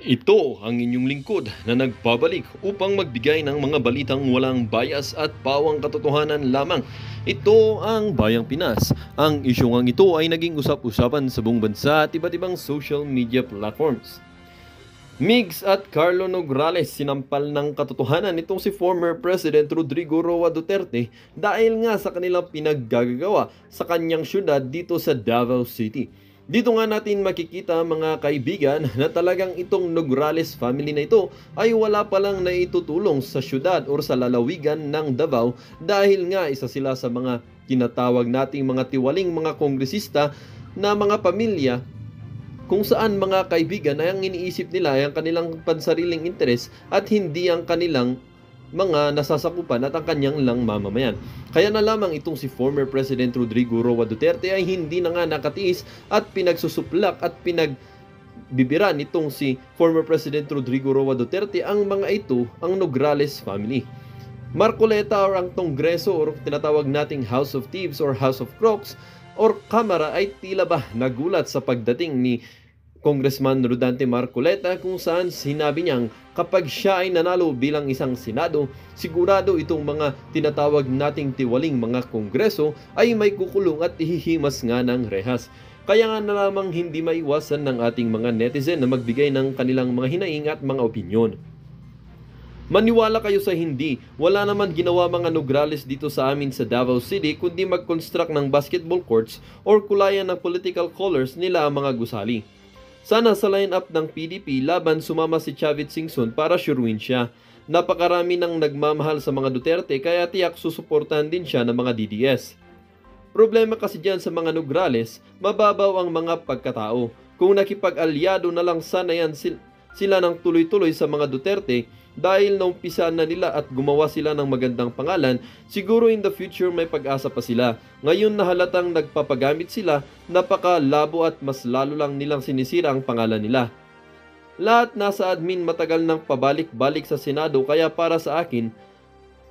Ito ang inyong lingkod na nagbabalik upang magbigay ng mga balitang walang bias at pawang katotohanan lamang. Ito ang Bayang Pinas. Ang isyong ito ay naging usap-usapan sa buong bansa at iba't ibang social media platforms. Migs at Carlo Nograles sinampal ng katotohanan itong si former President Rodrigo Roa Duterte dahil nga sa kanilang pinaggagawa sa kanyang syudad dito sa Davao City. Dito nga natin makikita mga kaibigan na talagang itong Nograles family na ito ay wala palang naitutulong sa syudad o sa lalawigan ng Davao dahil nga isa sila sa mga tinatawag nating mga tiwaling mga kongresista na mga pamilya kung saan mga kaibigan ay ang iniisip nila ay ang kanilang pansariling interes at hindi ang kanilang mga nasasakupan at ang kanyang lang mamamayan. Kaya na lamang itong si former President Rodrigo Roa Duterte ay hindi na nga nakatiis at pinagsusuplak at pinagbibiran nitong si former President Rodrigo Roa Duterte ang mga ito, ang Nograles family. Marcoleta or ang Kongreso or tinatawag nating House of Thieves or House of Crooks or Kamara ay tila ba nagulat sa pagdating ni Congressman Rodante Marcoleta kung saan sinabi niyang kapag siya ay nanalo bilang isang senado, sigurado itong mga tinatawag nating tiwaling mga kongreso ay may kukulong at ihihimas nga ng rehas. Kaya nga na lamang hindi maiwasan ng ating mga netizen na magbigay ng kanilang mga hinaing at mga opinyon. Maniwala kayo sa hindi, wala naman ginawa mga Nograles dito sa amin sa Davao City kundi mag-construct ng basketball courts or kulayan ng political colors nila ang mga gusali. Sana sa line-up ng PDP laban sumama si Chavit Singson para suruin siya. Napakarami nang nagmamahal sa mga Duterte kaya tiyak susuportahan din siya ng mga DDS. Problema kasi dyan sa mga Nograles, mababaw ang mga pagkatao. Kung nakipag-alyado na lang sana yan sila ng tuloy-tuloy sa mga Duterte dahil naumpisa na nila at gumawa sila ng magandang pangalan, siguro in the future may pag-asa pa sila. Ngayon na halatang nagpapagamit sila, napakalabo at mas lalo lang nilang sinisira ang pangalan nila. Lahat nasa admin matagal nang pabalik-balik sa Senado kaya para sa akin,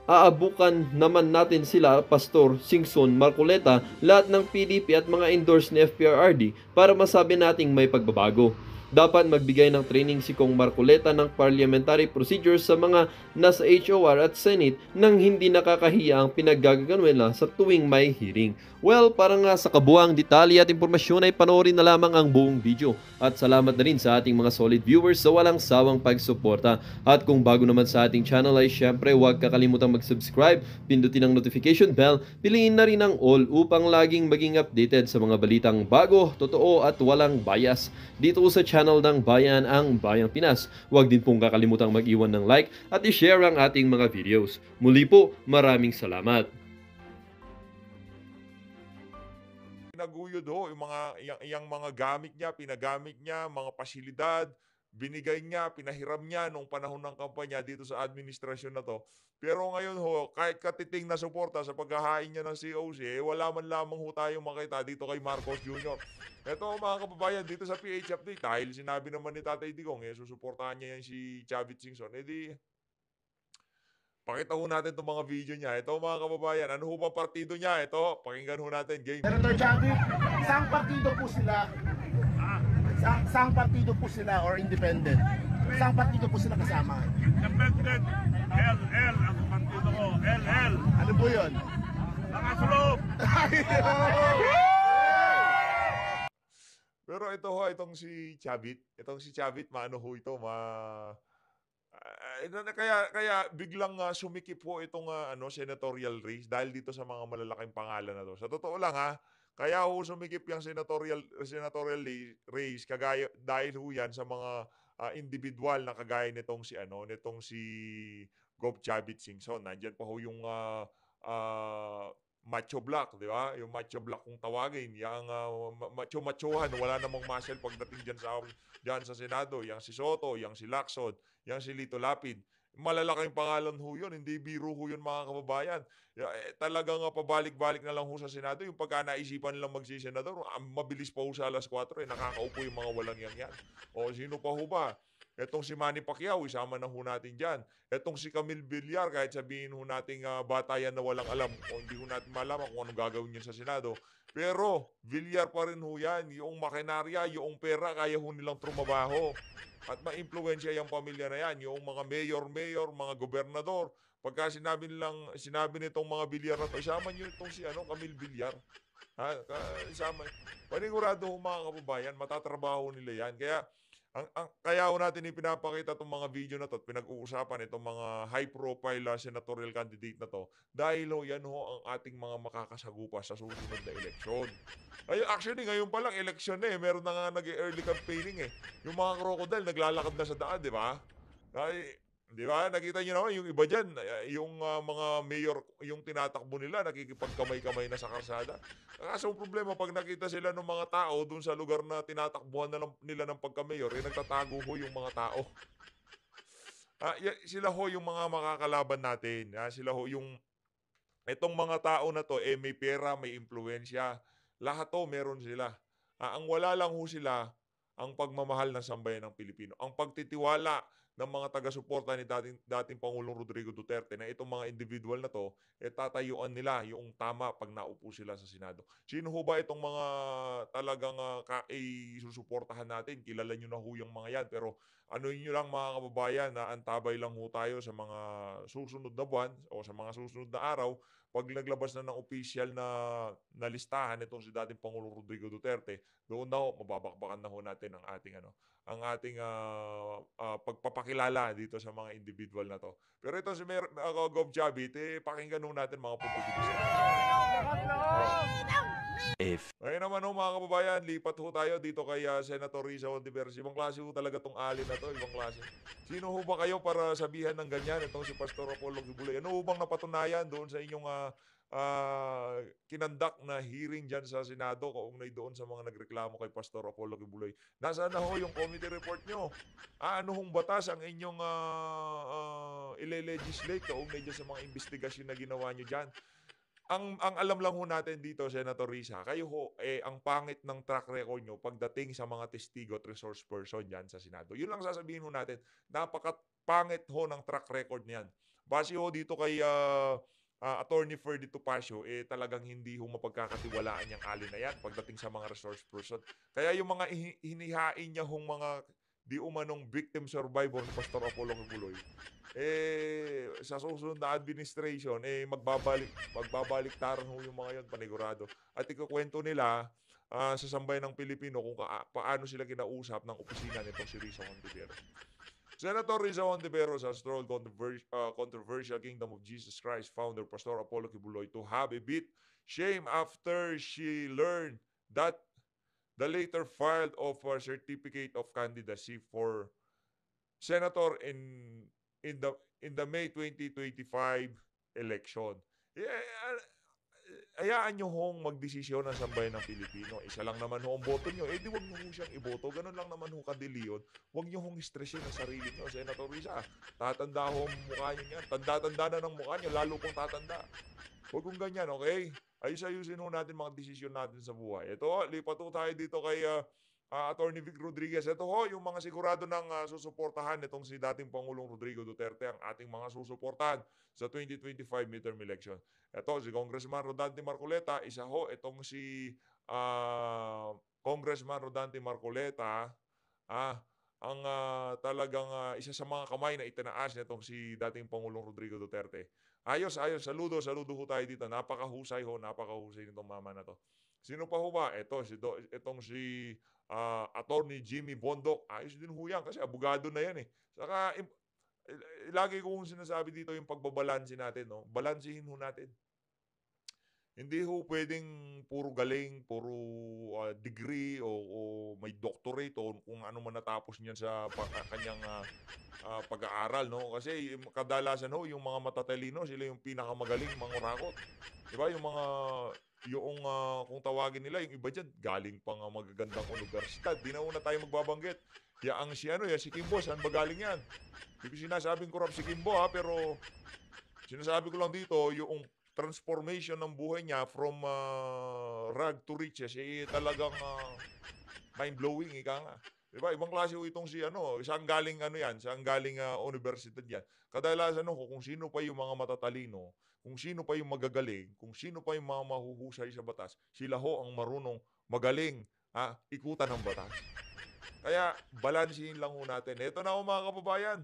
aabukan naman natin sila Pastor Singson Marcoleta, lahat ng PDP at mga endorse ni FPRRD para masabi nating may pagbabago. Dapat magbigay ng training si Kong Marcoleta ng parliamentary procedures sa mga nasa HOR at Senate nang hindi nakakahiya ang pinaggagawa nila sa tuwing may hearing. Well, para nga sa kabuang detalye at impormasyon ay panoorin na lamang ang buong video. At salamat na rin sa ating mga solid viewers sa walang sawang pagsuporta. At kung bago naman sa ating channel ay syempre huwag kakalimutan mag-subscribe, pindutin ang notification bell, piliin na rin ang all upang laging maging updated sa mga balitang bago, totoo at walang bias dito sa channel ng Bayan, ang Bayang Pinas. Huwag din pong kakalimutang mag-iwan ng like at i-share ang ating mga videos. Muli po, maraming salamat. Pinaguyod yung mga gamit niya, pinagamit niya, mga pasilidad, binigay niya, pinahiram niya nung panahon ng kampanya dito sa administrasyon na to. Pero ngayon kahit katiting na suporta sa paghahain niya ng COC, wala man lamang tayong makita dito kay Marcos Jr. Ito mga kababayan, dito sa PH Update, dahil sinabi naman ni Tatay Digong, susuportahan niya yan si Chavit Singson, pakita ho natin itong mga video niya. Ito mga kababayan, ano ho ba partido niya? Ito, pakinggan ho natin, game. Senator Chavit, saang partido po sila? Saang partido po sila or independent? Saang partido po sila kasama? Independent, LL ang partido ko, LL. Ano po yun? Mga sulog! Pero ito ho, itong si Chavit, maano ho ito, kaya biglang sumikip po itong senatorial race dahil dito sa mga malalaking pangalan na to. Sa totoo lang kaya ho sumikip yung senatorial race kagaya dahil ho yan sa mga individual na kagaya nitong si Gov Chavit Singson. Nandiyan pa ho yung macho black, di ba? Yung macho black kung tawagin, yung macho-machohan, wala namang muscle pagdating diyan sa Senado, yang si Soto, yang si Lacson, yang si Lito Lapid. Malalaking pangalan ho yun, hindi biro ho yun mga kababayan. Talagang pabalik-balik na lang ho sa Senado, yung pagka naisipan nilang magsisenador, mabilis pa ho sa alas 4, nakakaupo yung mga walang yan. O sino pa ho ba? Etong si Manny Pacquiao, isama na ho natin dyan. Etong si Camille Villar, kahit sabihin ho nating bata yan na walang alam, o hindi ho natin malaman kung anong gagawin niya sa Senado. Pero, Villar pa rin ho yan. Yung makinarya, yung pera, kaya ho nilang trumabaho. At ma-impluwensya yung pamilya na yan. Yung mga mayor, mga gobernador. Pagka sinabi nitong mga Villar na to, isama niyo itong si Camille Villar. Isama. Panigurado ho mga kababayan, matatrabaho nila yan. Kaya ho natin ipinapakita itong mga video na to at pinag-uusapan itong mga high-profile senatorial candidate na to dahil ho yan ho ang ating mga makakasagupa sa susunod na eleksyon. Actually, ngayon pa lang eleksyon na eh. Meron na nga nag-early campaigning eh. Yung mga crocodile naglalakad na sa daan, di ba? Di ba? Nakita niyo naman yung iba dyan, yung mga mayor, yung tinatakbo nila, nakikipagkamay-kamay na sa karsada. Kaso ang problema, pag nakita sila ng mga tao dun sa lugar na tinatakbuhan nila ng pagka-mayor, nagtatago ho yung mga tao. Sila ho yung mga makakalaban natin. Sila ho yung, etong mga tao na to, may pera, may impluensya. Lahat to, meron sila. Ang wala lang ho sila, ang pagmamahal ng sambayan ng Pilipino. Ang pagtitiwala ng mga taga-suporta ni dating Pangulong Rodrigo Duterte na itong mga individual na to, tatayuan nila yung tama pag naupo sila sa Senado. Sino ho ba itong mga talagang susuportahan natin? Kilala nyo na ho yung mga yan. Pero ano nyo lang mga kababayan na antabay lang ho tayo sa mga susunod na buwan o sa mga susunod na araw pag naglabas na ng official na listahan itong si dating Pangulong Rodrigo Duterte, doon na ho, mababakbakan na ho natin ang ating pagpapakilala dito sa mga individual na to. Pero ito si Gov. Chavit, pakinggan ho natin mga punto de vista. Ngayon naman ho mga kababayan, lipat ho tayo dito kay Senator Risa Hontiveros. Ibang klase ho talaga tong alin na to, ibang klase. Sino ho ba kayo para sabihan ng ganyan? Itong si Pastor Apollo Kibuloy. Ano ho bang napatunayan doon sa inyong kinandak na hearing dyan sa Senado kaugnay doon sa mga nagreklamo kay Pastor Apollo Kibuloy? Nasaan na ho yung committee report nyo? Ano hong batas ang inyong ile-legislate kaugnay dyan sa mga investigasyon na ginawa nyo dyan? Ang alam lang ho natin dito, Senator Risa, kayo ho, ang pangit ng track record nyo pagdating sa mga testigo at resource person dyan sa Senado. Yun lang sasabihin ho natin. Napakapangit ho ng track record niyan. Base ho dito kay Attorney Ferdy Topacio, talagang hindi ho mapagkakatiwalaan yung alin na yan pagdating sa mga resource person. Kaya yung mga hinihain niya hong mga di umanong victim survivor ni Pastor Apollo Kibuloy, sa susunod na administration, magbabalik taran ho yung mga yon, panigurado. At ikukwento nila sa sambayan ng Pilipino kung paano sila kinausap ng opisina nitong si Risa Hontiveros. Senator Risa Hontiveros has trolled controversial Kingdom of Jesus Christ founder Pastor Apollo Kibuloy to have a bit shame after she learned that the later filed of a certificate of candidacy for senator in the May 2025 election. Hayaan nyo hong magdesisyon ng sambayan ng Pilipino. Isa lang naman ho ang boto nyo. Di wag nyo hong siyang iboto. Ganun lang naman ho kadili yun. Wag nyo hong stressin ang sarili nyo, Senator Risa. Tatanda ho ang mukha nyo yan. Tanda-tanda na ng mukha nyo. Lalo kong tatanda. Huwag kong ganyan, okay? Ayusin ho natin mga desisyon natin sa buhay. Ito, lipat ho tayo dito kay Attorney Vic Rodriguez. Ito ho, yung mga sigurado ng susuportahan itong si dating Pangulong Rodrigo Duterte, ang ating mga susuportahan sa 2025 midterm election. Ito, si Congressman Rodante Marcoleta, isa ho, itong si Congressman Rodante Marcoleta, ang talagang isa sa mga kamay na itinaas nitong si dating Pangulong Rodrigo Duterte. Ayos, saludo ho tayo dito. Napakahusay nitong mama na to. Sino pa ho ba? Itong si Attorney Jimmy Bondok. Ayos din ho yan kasi abogado na yan eh. Saka lagi kong sinasabi dito yung pagbabalansin natin. No? Balansihin ho natin. Hindi ho pwedeng puro galing, puro degree o may doctorate o kung ano man natapos niyan sa kanyang pag-aaral. No? Kasi kadalasan ho, yung mga matatalino, sila yung pinakamagaling mangurakot. Diba? Kung tawagin nila, yung iba dyan, galing pang magagandang universidad. Di na una tayo magbabanggit. Si Kimbo, saan ba galing yan? Hindi ko sinasabing corrupt si Kimbo pero sinasabi ko lang dito, yung transformation ng buhay niya from rag to riches, talagang mind-blowing, ika nga. Di ba? Ibang klase ho itong si ano, isang galing ano yan, isang galing universidad yan. Kadalasan ho, kung sino pa yung mga matatalino, kung sino pa yung magagaling, kung sino pa yung mga mahuhusay sa batas, sila ho ang marunong magaling ikutan ng batas. Kaya balansihin lang ho natin. Ito na ho mga kababayan.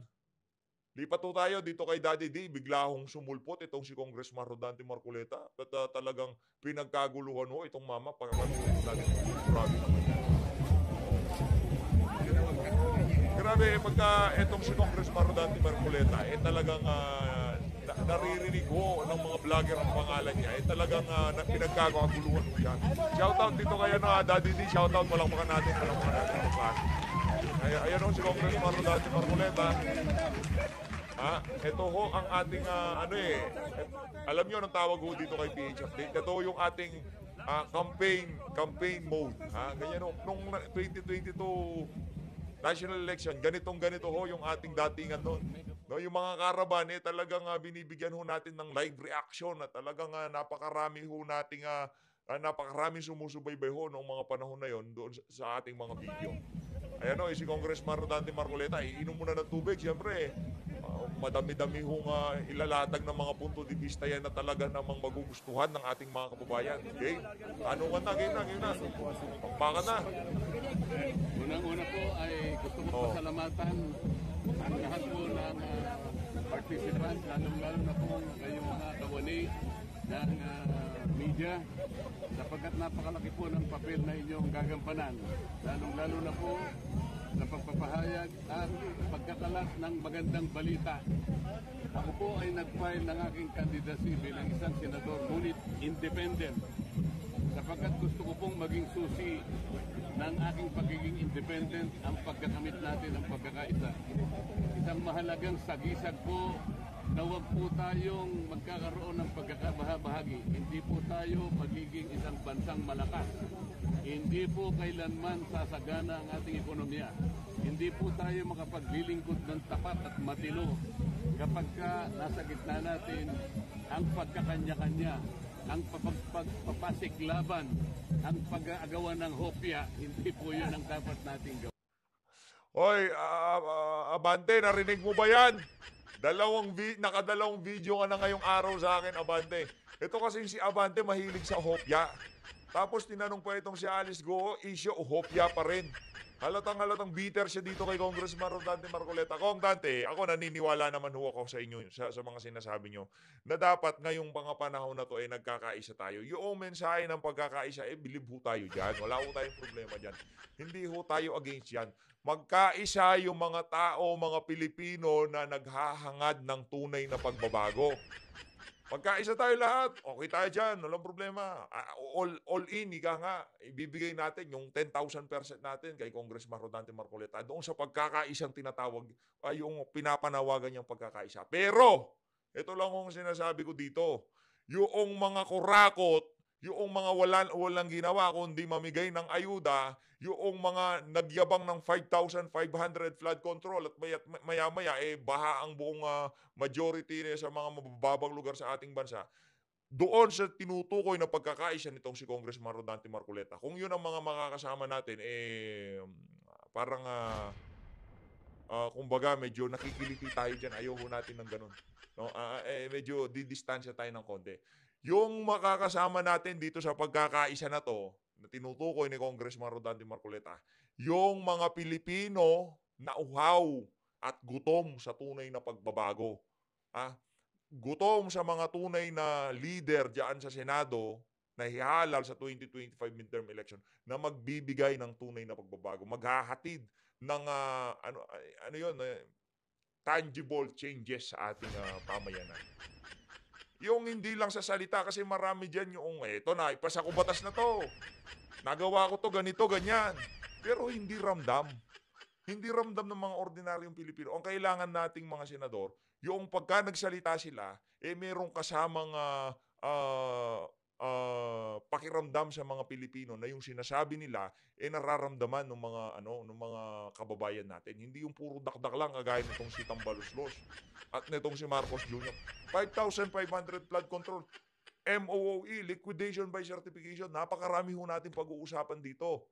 Lipat ho tayo dito kay Daddy D. Bigla hong sumulpot itong si Congressman Rodante Marcoleta. At talagang pinagkaguluhan ho itong mama. Pagkakalimutan natin. Grabe naman yan. Grabe, pagka itong si Congressman Rodante Marcoleta, talagang naririnig ho ng mga vlogger ang pangalan niya. Talagang pinagkaguluhan ho yan. Shoutout dito kayo na Daddy D. Shoutout, palakpakan natin. Ayan ho si Congressman Rodante Marcoleta. Ito ho ang ating alam niyo anong tawag ho dito kay PH Update. Ito ho yung ating campaign mode. Ganyan ho, nung 2022 national election, ganito ho yung ating datingan noon. No, yung mga karaban talagang binibigyan ho natin ng live reaction at talagang napakarami ho nating napakaraming sumusubaybay ho noong mga panahon na yon doon sa ating mga video. Ayan o, si Congressman Rodante Marcoleta, iinom muna ng tubig. Siyempre, madami-dami hong ilalatag ng mga punto de vista yan na talaga namang magugustuhan ng ating mga kababayan. Okay? Ano ka na, game na. Baka na. Unang-una po ay gusto ko pasalamatan ang lahat po ng participants, lalong-lalo na po ngayong mga kawani ng media, sapagkat napakalaki po ng papel na inyong gagampanan, lalong-lalo na po na pagpapahayag at pagkakalat ng magandang balita. Ako po ay nag-file ng aking candidacy bilang isang senador, ngunit independent, sapagkat gusto ko pong maging susi ng aking pagiging independent ang pagkakamit natin ng pagkakaisa. Isang mahalagang sagisag po na huwag po tayong magkakaroon ng pagkakabahabahagi. Hindi po tayo magiging isang bansang malakas. Hindi po kailanman sasagana ang ating ekonomiya. Hindi po tayo makapaglilingkod ng tapat at matino kapag nasa gitna natin ang pagkakanya-kanya, ang papasiklaban, ang pag-aagawan ng hopya. Hindi po yun ang dapat nating gawin. Hoy, Abante, narinig mo ba yan? Nakadalawang video ka na ngayong araw sa akin, Abante. Ito kasi si Abante mahilig sa hopya. Tapos tinanong pa itong si Alice Go, issue hopya pa rin. Halatang bitter siya dito kay Congressman Rodante Marcoleta. Kong Dante, ako naniniwala naman ho ako sa inyo, sa mga sinasabi nyo, na dapat ngayong panahon na to nagkakaisa tayo. Yung mensahe ng pagkakaisa, bilib ho tayo dyan. Wala ho tayong problema dyan. Hindi ho tayo against yan. Magkaisa yung mga tao, mga Pilipino na naghahangad ng tunay na pagbabago. Magkaisa tayo lahat. Okay tayo dyan. Walang problema. All in, ika nga. Ibibigay natin yung 10,000% natin kay Congressman Rodante Marcoleta doon sa pagkakaisang tinatawag, yung pinapanawagan niyang pagkakaisa. Pero, ito lang kung sinasabi ko dito. Yung mga kurakot, yung mga walang ginawa kundi mamigay ng ayuda, yung mga nagyabang ng 5,500 flood control at maya-maya baha ang buong majority sa mga mabababang lugar sa ating bansa. Doon sa tinutukoy na pagkakaisa nitong si Congressman Rodante Marcoleta. Kung yun ang mga makakasama natin, parang kumbaga medyo nakikiliti tayo dyan. Ayaw natin ng ganun. No? Medyo didistansya tayo ng konti. Yung makakasama natin dito sa pagkakaisa na to, na tinutukoy ni Congressman Rodante Marcoleta, yung mga Pilipino na uhaw at gutom sa tunay na pagbabago. Gutom sa mga tunay na leader diyan sa Senado na hihalal sa 2025 midterm election na magbibigay ng tunay na pagbabago, maghahatid ng tangible changes sa ating pamayanan. Yung hindi lang sa salita kasi marami dyan yung eto na, ipasa ko batas na to. Nagawa ko to, ganito, ganyan. Pero hindi ramdam. Hindi ramdam ng mga ordinaryong Pilipino. Ang kailangan nating mga senador, yung pagka nagsalita sila, merong kasamang pakiramdam sa mga Pilipino na yung sinasabi nila nararamdaman ng mga kababayan natin. Hindi yung puro dakdak lang kagaya nitong si Tambaluslos at nitong si Marcos Jr. 5,500 flood control, MOOE, liquidation by certification. Napakarami ho natin pag-uusapan dito.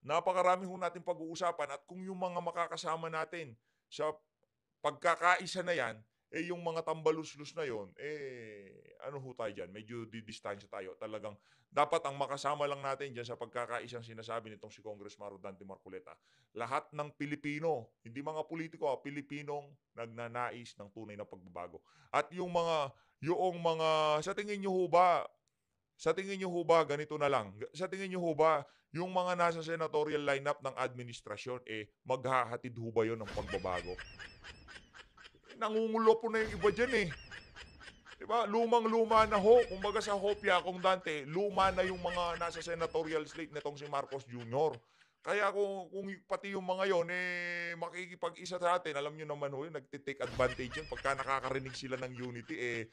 napakarami ho natin pag-uusapan at kung yung mga makakasama natin sa pagkakaisa na yan, yung mga tambalus-lus na yon, ano ho tayo dyan, medyo didistansya tayo. Talagang dapat ang makasama lang natin dyan sa pagkakaisang sinasabi nitong si Congressman Rodante Marcoleta. Lahat ng Pilipino, hindi mga politiko, Pilipinong nagnanais ng tunay na pagbabago. At yung mga, sa tingin nyo ho ba, ganito na lang, sa tingin nyo ho ba, yung mga nasa senatorial lineup ng administrasyon, maghahatid ho ba yun ng pagbabago? Nangungulo po na yung iba dyan Diba? Lumang-luma na ho. Kumbaga sa Hopia, kung Dante, luma na yung mga nasa senatorial slate nitong si Marcos Jr. Kaya kung pati yung mga yon makikipag-isa sa atin, alam nyo naman ho, nagtitake advantage yun. Pagka nakakarinig sila ng unity,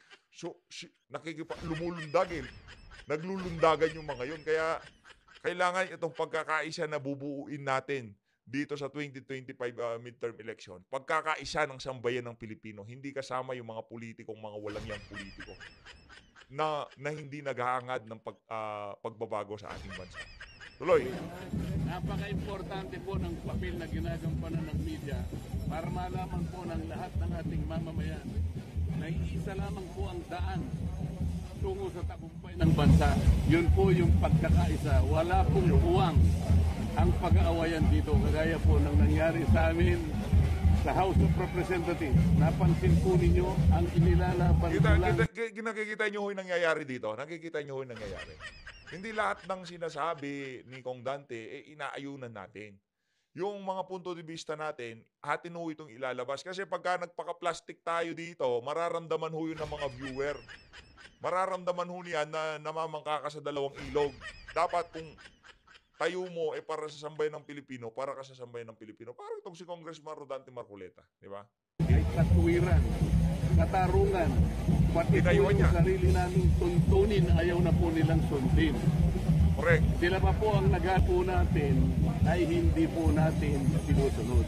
lumulundag naglulundagan yung mga yon. Kaya kailangan itong pagkakaisa na bubuuin natin dito sa 2025 midterm election, pagkakaisa ng sambayan ng Pilipino, hindi kasama yung mga politikong mga walang yang politiko na hindi naghahangad ng pagbabago sa ating bansa. Tuloy. Napaka-importante po ng papel na ginagampanan ng media para malaman po ng lahat ng ating mamamayan na iisa lamang po ang daan tungo sa tagumpay ng bansa. Yun po yung pagkakaisa. Wala pong uwang ang pag-aawayan dito, kagaya po ng nangyari sa amin sa House of Representatives. Napansin po ninyo ang inilalaban lang. Nakikita nyo ho yung nangyayari dito. Nakikita nyo ho yung nangyayari. Hindi lahat ng sinasabi ni Kong Dante, inaayunan natin. Yung mga punto de vista natin, atin ho itong ilalabas. Kasi pagka nagpaka-plastic tayo dito, mararamdaman ho yun ng mga viewer. Mararamdaman ho niyan na namamangka ka sa dalawang ilog. Dapat kung tayo mo para sa sambayan ng Pilipino, para ka sa sambayan ng Pilipino. Parang itong si Congressman Rodante Marcoleta, di ba? Ay katuwiran, katarungan, pati po yung sarili naming tuntunin, ayaw na po nilang sundin. Correct. Sila pa po ang nagapo natin ay hindi po natin sinusunod.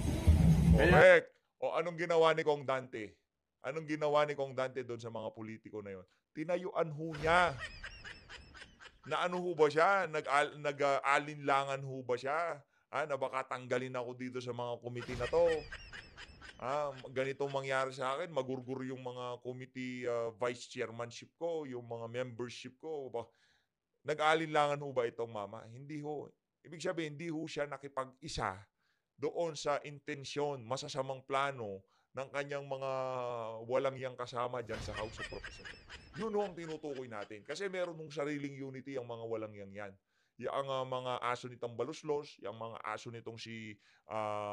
Correct. O anong ginawa ni Kong Dante? Anong ginawa ni Kong Dante doon sa mga politiko na yon? Tinayuan ho niya. Na ano ho ba siya? Nag-alinlangan ho ba siya? Na baka tanggalin ako dito sa mga committee na to. Ganito mangyari sa akin, magurgur yung mga committee vice chairmanship ko, yung mga membership ko. Nag-alinlangan ho ba itong mama? Hindi ho. Ibig sabihin, hindi ho siya nakipag-isa doon sa intensyon, masasamang plano ng kanyang mga walang yang kasama dyan sa House of Representatives. Yun ho ang tinutukoy natin. Kasi meron nung sariling unity ang mga walang yang yan. Yung mga aso nitong Baluslos, yung mga aso nitong si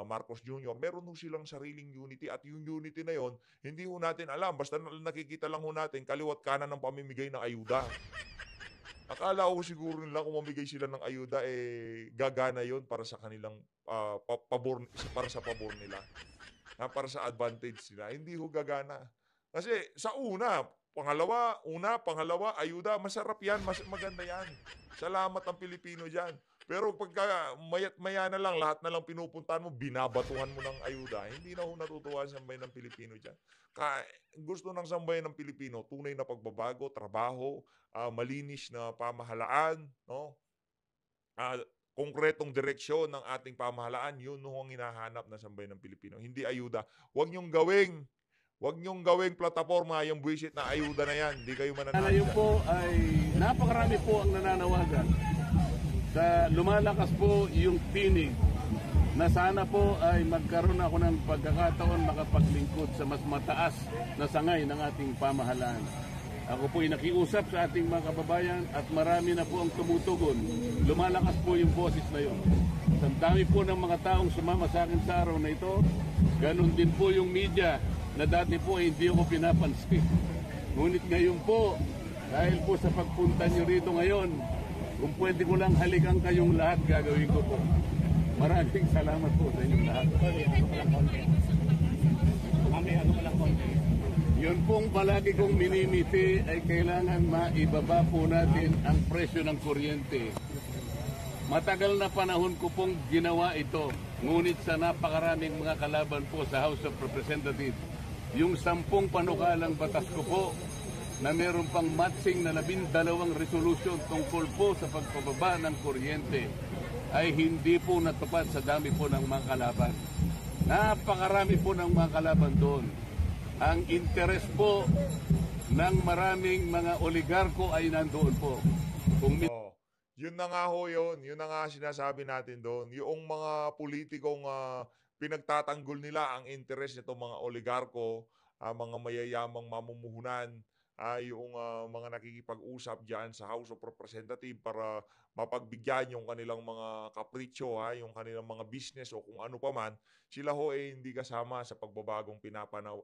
Marcos Jr., meron ho silang sariling unity. At yung unity na yon, hindi ho natin alam. Basta nakikita lang ho natin kaliwat kanan ng pamimigay ng ayuda. Akala ko siguro nila kung mamigay sila ng ayuda, gagana yon para sa kanilang pabor, para sa pabor nila. Para sa advantage nila. Hindi ho gagana. Kasi sa pangalawa, ayuda, masarap yan, maganda yan. Salamat ang Pilipino dyan. Pero pagka mayat-maya na lang, lahat na lang pinupuntahan mo, binabatuhan mo ng ayuda, hindi na ho natutuwa ang sambayan ng Pilipino dyan. Gusto ng sambayan ng Pilipino, tunay na pagbabago, trabaho, malinis na pamahalaan, no? Konkretong direksyon ng ating pamahalaan, yun ho ang hinahanap ng sambayan ng Pilipino. Hindi ayuda. Huwag niyong gawing plataforma yung buwisit na ayuda na yan. Hindi kayo mananalo. Ngayon po ay napakarami po ang nananawagan. Lumalakas po yung tinig na sana po ay magkaroon ako ng pagkakataon makapaglingkod sa mas mataas na sangay ng ating pamahalaan. Ako po ay nakiusap sa ating mga kababayan at marami na po ang tumutugon. Lumalakas po yung boses na yun. Ang dami po ng mga taong sumama sa akin sa araw na ito. Ganon din po yung media na dati po ay hindi ako pinapansin. Ngunit ngayon po, dahil po sa pagpunta nyo rito ngayon, kung pwede ko lang halikan kayong lahat, gagawin ko po. Maraming salamat po sa inyong lahat. Yun pong palagi kong minimiti ay kailangan maibaba po natin ang presyo ng kuryente. Matagal na panahon ko pong ginawa ito, ngunit sa napakaraming mga kalaban po sa House of Representatives, yung 10 panukalang batas ko po na meron pang matching na 12 resolution tungkol po sa pagpababa ng kuryente. ay hindi po natupad sa dami po ng mga kalaban. Napakarami po ng mga kalaban doon. Ang interes po ng maraming mga oligarko ay nandoon po. Kung Oh, yun na nga ho yun. Yun na nga sinasabi natin doon. Yung mga politikong pinagtatanggol nila ang interes nitong mga oligarko, mga mayayamang mamumuhunan, yung mga nakikipag-usap dyan sa House of Representatives para mapagbigyan yung kanilang mga kapritsyo, yung kanilang mga business o kung ano pa man, sila ho hindi kasama sa pagbabagong pinapanaw,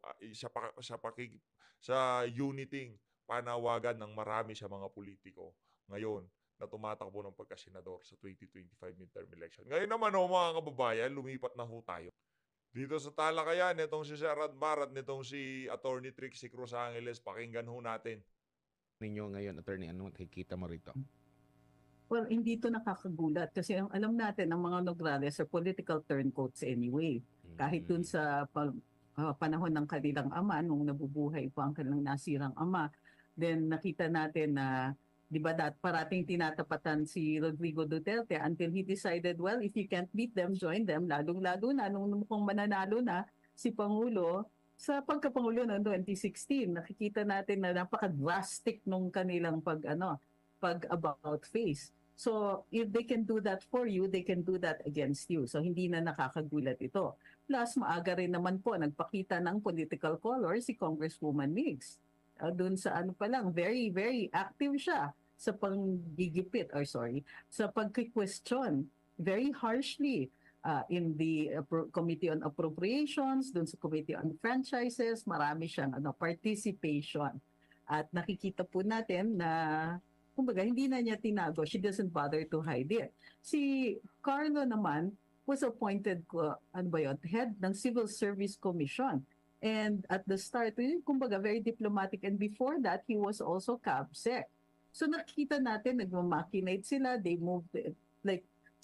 sa uniting panawagan ng marami sa mga politiko ngayon na tumatakbo ng pagkasenador sa 2025 midterm election. Ngayon naman mga kababayan, lumipat na ho tayo. Dito sa talakayan, nitong si Sir Barat, nitong si Attorney Trixie Cruz Angeles, pakinggan ho natin. Ninyo ngayon, attorney, ano nakikita mo rito? Well, hindi ito nakakagulat kasi alam natin ang mga Nograles are political turncoats anyway. Kahit dun sa panahon ng kanilang ama, nung nabubuhay pa ang kanilang nasirang ama, then nakita natin na, di ba, parating tinatapatan si Rodrigo Duterte until he decided, well, if you can't beat them, join them, lalong-lalo na nung mukhang mananalo na si Pangulo sa pagkapangulo ng 2016. Nakikita natin na napaka-drastic nung kanilang pag-about face. So, if they can do that for you, they can do that against you. So, hindi na nakakagulat ito. Plus, maaga rin naman po, nagpakita ng political color si Congresswoman Migs. Doon sa pa lang, very, very active siya sa sa pagki-question very harshly in the Committee on Appropriations, doon sa Committee on Franchises, marami siyang participation. At nakikita po natin na kumbaga, hindi na niya tinago. She doesn't bother to hide it. Si Carlo naman was appointed, head ng Civil Service Commission. And at the start, kumbaga, very diplomatic. And before that, he was also CABSEC. So nakikita natin, nagmamachinate sila. They moved,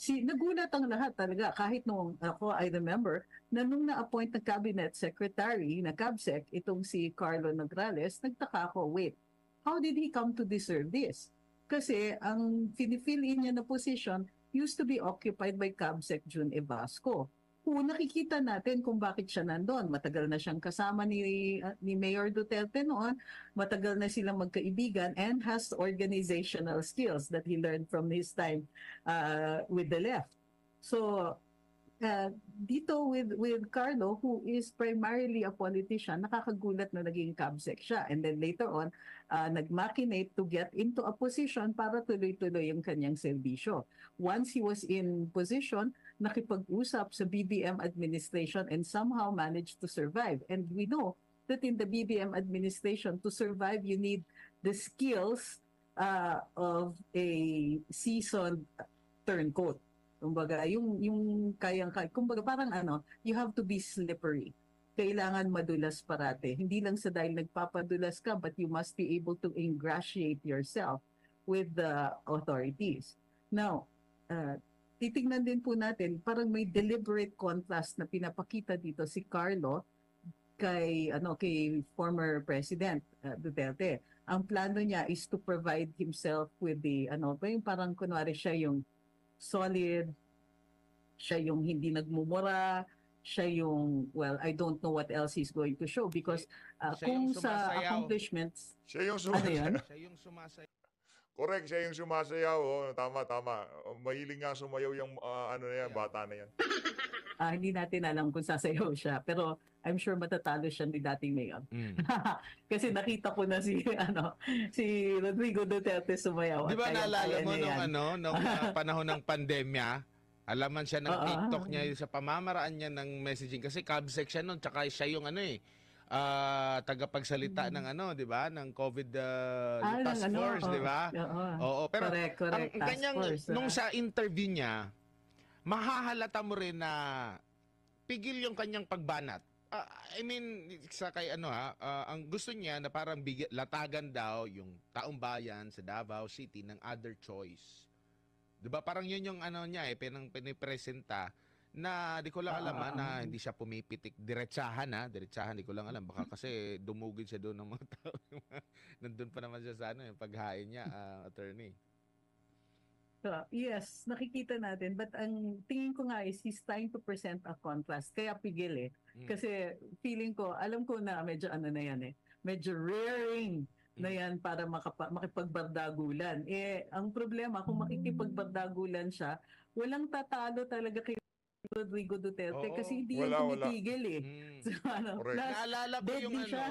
nagulat ang lahat talaga. Kahit nung ako, I remember, na nung na-appoint na cabinet secretary na CABSEC, itong si Carlo Nograles, nagtaka ako, wait, how did he come to deserve this? Kasi ang finifill-in niya na position used to be occupied by CABSEC June Evasco. Kung nakikita natin kung bakit siya nandun, matagal na siyang kasama ni Mayor Duterte noon, matagal na silang magkaibigan, and has organizational skills that he learned from his time with the left. So, dito with Carlo, who is primarily a politician, nakakagulat na naging CABSEC siya. And then later on, nag-machinate to get into a position para tuloy-tuloy yung kanyang serbisyo. Once he was in position, nakipag-usap sa BBM administration and somehow managed to survive. And we know that in the BBM administration, to survive, you need the skills of a seasoned turncoat. Kumbaga, yung kumbaga parang you have to be slippery. Kailangan madulas parate. Hindi lang sa dahil nagpapadulas ka, but you must be able to ingratiate yourself with the authorities. Now, titingnan din po natin, parang may deliberate contrast na pinapakita dito si Carlo kay former President Duterte. Ang plano niya is to provide himself with the yung parang kunwari siya yung solid, siya yung hindi nagmumura, siya yung, well, I don't know what else he's going to show because kung sa accomplishments, siya yung sumasayaw. Siya yung sumasayaw. Correct, siya yung sumasayaw. Tama. Mahiling nga sumayaw yung bata na yan. Hindi natin alam kung sasayaw siya, pero I'm sure matatalo siya ni dating mayor. Kasi nakita ko na si Rodrigo Duterte sumayaw. Di ba naalala mo nung panahon ng pandemya, alaman siya ng TikTok niya sa pamamaraan niya ng messaging kasi CABSEC siya noon, tsaka siya yung tagapagsalita ng di ba, ng COVID task force, di ba? Oo, pero correct. Ang kanyang nung sa interview niya, mahahalata mo rin na pigil yung kanyang pagbanat. I mean, sa kay ang gusto niya na parang latagan daw yung taong bayan sa Davao City ng other choice. 'Di ba? Parang yun yung niya pinipresenta na di ko lang alam na hindi siya pumipitik diretsahan di ko lang alam baka kasi dumugid siya doon ng mga tao. Nandun pa naman siya sa paghain niya, attorney. Yes, nakikita natin. But ang tingin ko nga is he's trying to present a contrast. Kaya pigil eh. Kasi feeling ko, alam ko na medyo ano na yan eh. Medyo rearing na yan para makipagbardagulan. Eh, ang problema, kung makikipagbardagulan siya, walang tatalo talaga kay Rodrigo Duterte Oo. kasi hindi yan Wala. tumitigil eh. Mm. So, ano, Correct. plus, Naalala ko yung deadly siya.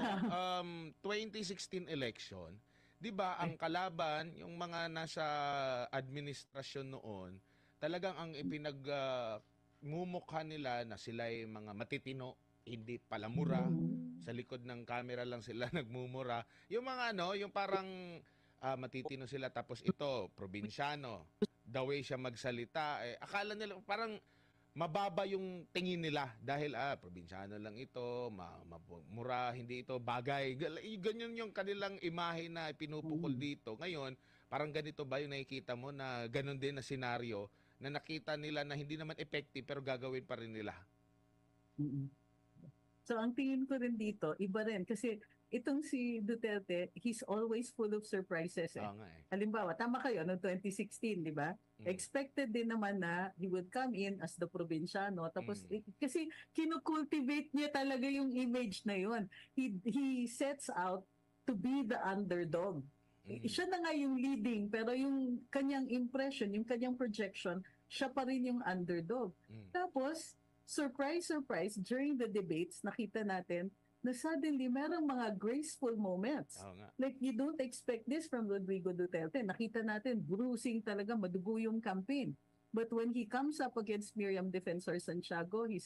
2016 election, 'di ba, ang kalaban, yung mga nasa administrasyon noon, talagang ang mumukha nila na sila ay mga matitino, hindi palamura. Sa likod ng camera lang sila nagmumura. Yung mga yung parang matitino sila tapos ito, probinsyano. The way siya magsalita, akala nila parang mababa yung tingin nila dahil probinsyano lang ito, mura, hindi ito bagay. Ganyan yung kanilang imahe na pinupukol dito. Ngayon, parang ganito ba yung nakikita mo na ganun din na senaryo na nakita nila na hindi naman effective pero gagawin pa rin nila. So ang tingin ko rin dito, iba rin kasi itong si Duterte, he's always full of surprises eh. Oo nga eh. Halimbawa, tama kayo, noong 2016, di ba? Expected din naman na he would come in as the probinsyano. Tapos, kasi kinukultivate niya talaga yung image na yun. He sets out to be the underdog. Siya na nga yung leading, pero yung kanyang impression, yung kanyang projection, siya pa rin yung underdog. Tapos, surprise, during the debates, nakita natin na suddenly merong mga graceful moments. Oo nga. Like you don't expect this from Rodrigo Duterte. Nakita natin, bruising talaga, madugo yung campaign. But when he comes up against Miriam Defensor Santiago, he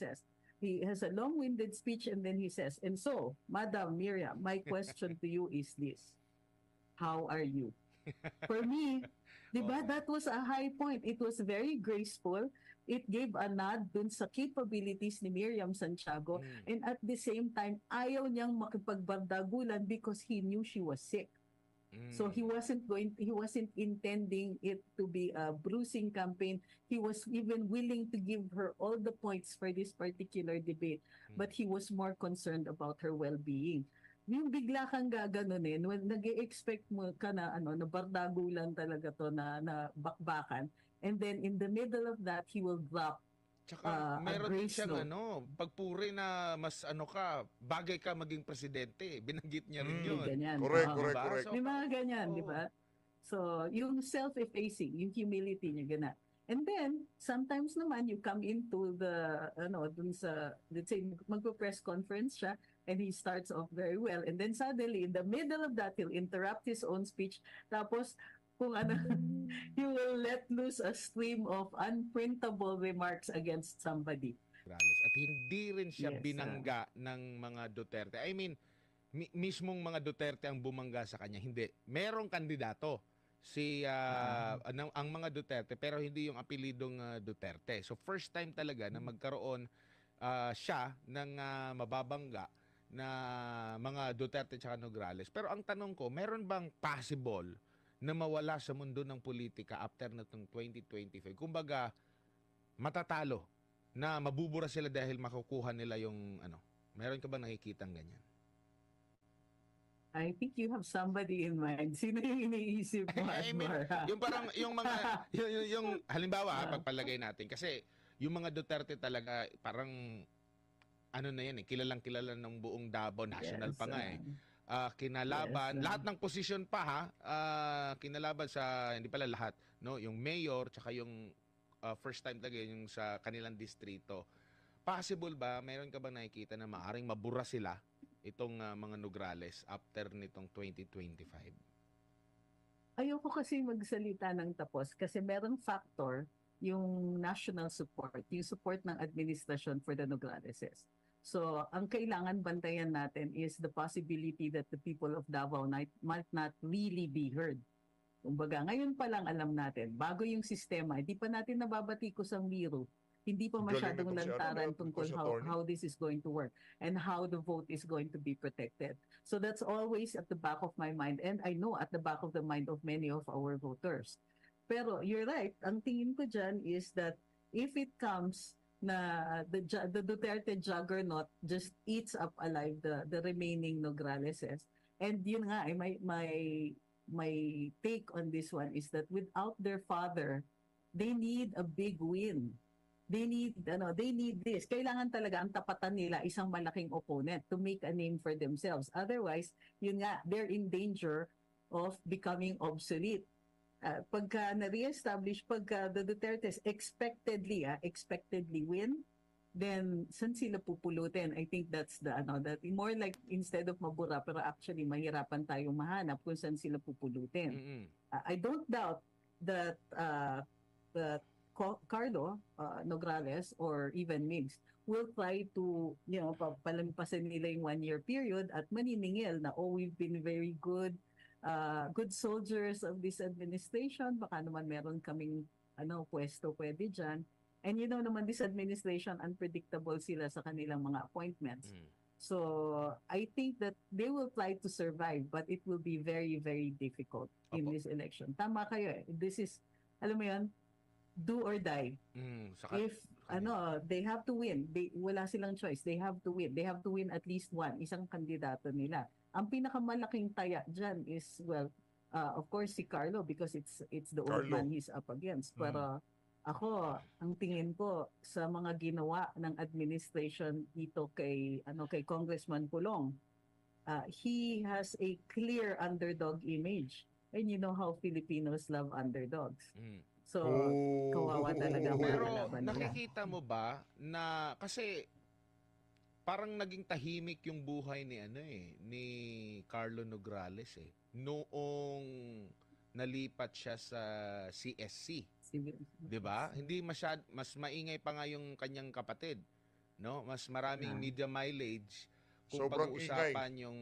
has a long-winded speech and then he says, and so, Madam Miriam, my question to you is this. How are you? For me, di ba, that was a high point. It was very graceful. It gave a nod dun sa capabilities ni Miriam Santiago. And at the same time, ayaw niyang makipagbardagulan because he knew she was sick. So he wasn't intending it to be a bruising campaign. He was even willing to give her all the points for this particular debate. But he was more concerned about her well-being. Yung bigla kang gaganunin, when nag-expect mo ka na na bardagulan talaga to na bakbakan, and then in the middle of that, he will drop Tsaka a meron din grace siyang note. pagpuri na mas bagay ka maging presidente. Binanggit niya rin yun. Ganyan. Correct, Oo. correct, Diba? correct. So, May mga ganyan, Oo. di ba? So, yung self-effacing, yung humility niya, gana. And then, sometimes naman, you come into the, dun sa, let's say, magpo-press conference siya, and he starts off very well. And then suddenly, in the middle of that, he'll interrupt his own speech. Tapos, kung he will let loose a stream of unprintable remarks against somebody. Morales. At hindi rin siya Yes, binangga ng mga Duterte. I mean, mismong mga Duterte ang bumangga sa kanya. Hindi. Merong kandidato ang mga Duterte pero hindi yung apelidong Duterte. So first time talaga na magkaroon siya ng mababangga na mga Duterte tsaka Nograles. Pero ang tanong ko, meron bang possible na mawala sa mundo ng politika after na itong 2025? Kumbaga, matatalo na mabubura sila dahil makukuha nila yung Meron ka bang nakikitang ganyan? I think you have somebody in mind. Sino yung iniisip mo, I mean, Admar? yung parang yung mga yung halimbawa pagpalagay natin kasi yung mga Duterte talaga parang na yan kilalang kilala ng buong Davao national Yes, pa nga kinalaban yes, lahat ng posisyon pa kinalaban sa hindi pala lahat yung mayor tsaka yung first time talaga yung sa kanilang distrito. Possible ba mayroon ka bang nakikita na maaring mabura sila itong mga Nograles after nitong 2025? Ayoko kasi magsalita ng tapos kasi merong factor yung national support, yung support ng administrasyon for the Nograleses. So, ang kailangan bantayan natin is the possibility that the people of Davao might not really be heard. Kumbaga, ngayon pa lang alam natin, bago yung sistema, hindi pa natin nababatikos ang biro. Hindi pa masyadong lantaran tungkol how this is going to work and how the vote is going to be protected. So that's always at the back of my mind and I know at the back of the mind of many of our voters. Pero you're right, ang tingin ko dyan is that if it comes na the Duterte juggernaut just eats up alive the remaining Nograleses, and yun nga, my take on this one is that without their father They need a big win. They need this. Kailangan talaga ang tapatan nila isang malaking opponent to make a name for themselves. Otherwise, yun nga, they're in danger of becoming obsolete. Pagka na-reestablish, pagka the Dutertes expectedly win, then saan sila pupulutin? I think that's that more like instead of mabura, pero actually mahirapan tayong mahanap kung saan sila pupulutin. Mm-mm. I don't doubt that Carlo Nograles or even Migs will try to, palampasin nila yung 1-year period at maniningil na, we've been very good soldiers of this administration. Baka naman meron kaming pwesto pwede dyan. And naman this administration, unpredictable sila sa kanilang mga appointments. So I think that they will try to survive, but it will be very, very difficult in this election. Tama kayo eh. This is, alam mo yun, do or die. If they have to win, wala silang choice. They have to win. They have to win at least isang kandidato nila. Ang pinakamalaking taya dyan is, of course, si Carlo, because it's the old man he's up against. Pero ako, ang tingin ko sa mga ginawa ng administration dito kay Congressman Pulong, he has a clear underdog image. And you know how Filipinos love underdogs. So, kawawa talaga ang Pero kalaban nila. nakikita mo ba na kasi parang naging tahimik yung buhay ni Carlo Nograles noong nalipat siya sa CSC. 'Di ba? Hindi mas maingay pa nga yung kanyang kapatid, no? Mas maraming media mileage kung Sobrang pag-uusapan yung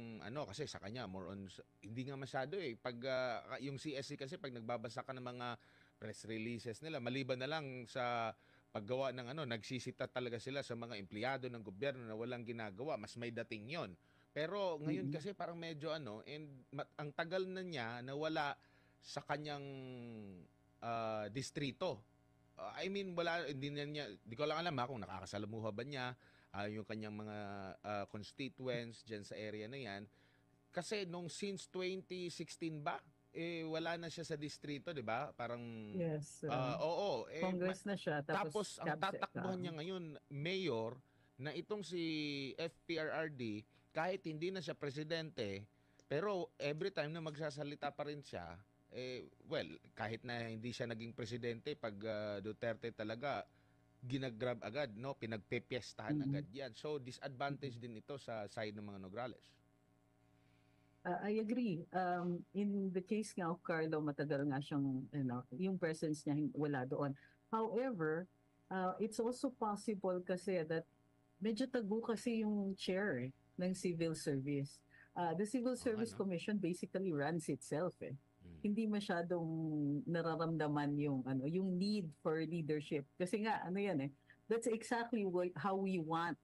kasi sa kanya more on hindi nga masyado pag yung CSC kasi pag nagbabasa ka ng mga press releases nila, maliban na lang sa paggawa ng nagsisita talaga sila sa mga empleyado ng gobyerno na walang ginagawa, mas may dating yon. Pero ngayon kasi parang medyo and ang tagal na niya nawala sa kanyang distrito. I mean, di ko lang alam kung nakakasalamuha ba niya yung kanyang mga constituents dyan sa area na yan. Kasi since 2016 ba, wala na siya sa distrito, di ba? Parang Yes. oo. Congress na siya. Tapos ang tatakbuhan niya ngayon, mayor, na itong si FPRRD, kahit hindi na siya presidente, pero every time na magsasalita pa rin siya, kahit na hindi siya naging presidente, pag Duterte talaga, ginagrab agad, no? Pinagpepiestahan agad yan. So, disadvantage din ito sa side ng mga Nograles. I agree. In the case nga of Carlo, matagal nga siyang, yung presence niya wala doon. However, it's also possible kasi that medyo tago kasi yung chair ng civil service. The Civil Service Commission basically runs itself. Hindi masyadong nararamdaman yung need for leadership. Kasi nga, that's exactly how we want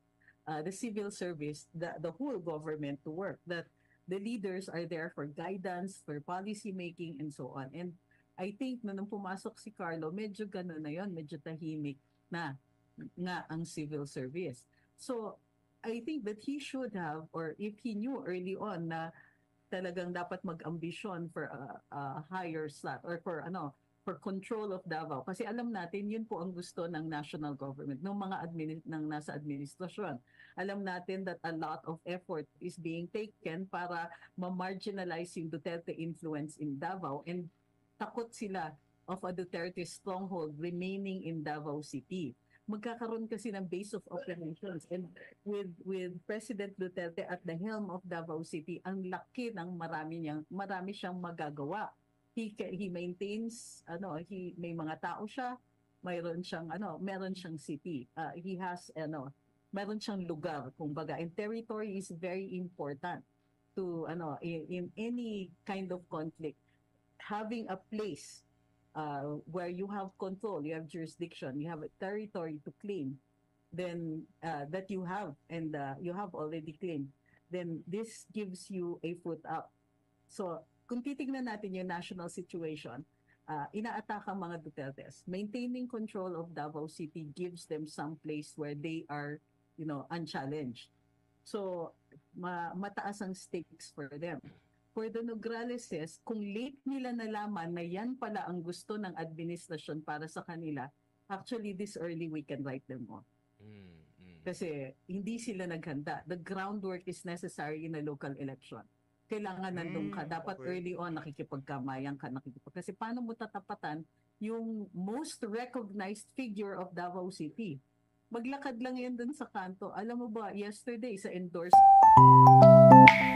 the civil service, the whole government to work. That the leaders are there for guidance, for policy making, and so on. And I think nung pumasok si Carlo, medyo gano'n na yon, medyo tahimik na nga ang civil service. So, I think that he should have, or if he knew early on na talagang dapat mag-ambisyon for a higher slot or for control of Davao. Kasi alam natin, yun po ang gusto ng national government, ng mga ng nasa administrasyon. Alam natin that a lot of effort is being taken para ma-marginalize yung Duterte influence in Davao, and takot sila of a Duterte stronghold remaining in Davao City. Magkakaroon kasi ng base of operations, and with President Duterte at the helm of Davao City, ang laki ng marami siyang magagawa. He maintains may mga tao siya, meron siyang city. He has meron siyang lugar, kumbaga, and territory is very important to in any kind of conflict. Having a place where you have control, you have jurisdiction, you have a territory to claim, then that you have and you have already claimed, then this gives you a foot up. So kung titignan natin yung national situation, inaataka ang mga Dutertes. Maintaining control of Davao City gives them some place where they are, unchallenged. So mataas ang stakes for them. for the Nograleses, kung late nila nalaman na yan pala ang gusto ng administrasyon para sa kanila, actually this early we can write them off. Kasi hindi sila naghanda. The groundwork is necessary in a local election. Kailangan nandun ka. Dapat okay. early on nakikipagkamayan ka. Kasi paano mo tatapatan yung most recognized figure of Davao City? Maglakad lang yan dun sa kanto. Alam mo ba, yesterday sa endorsement